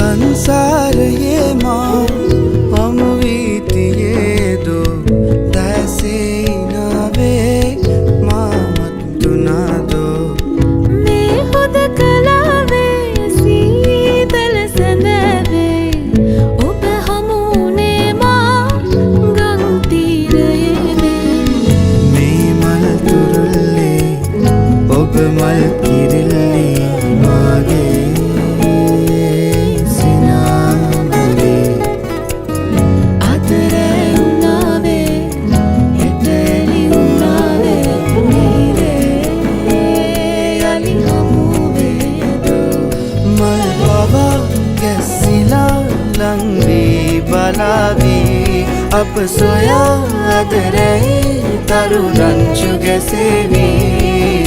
සංසාරයේ මා හමු වී තියේදෝ දැසේ නාවේ මා මත්තුනාදෝ මේ හුදකලාවේ සීතල සැඳවේ ඔබ හමුුනේ මා ගම් තීරයේ මේ මල් තුරුල්ලේ ඔබ මල් කිරිල්ලේ මාගේ බලාවී අප සොයා අද රැයි තරු රංචු ගැසෙවී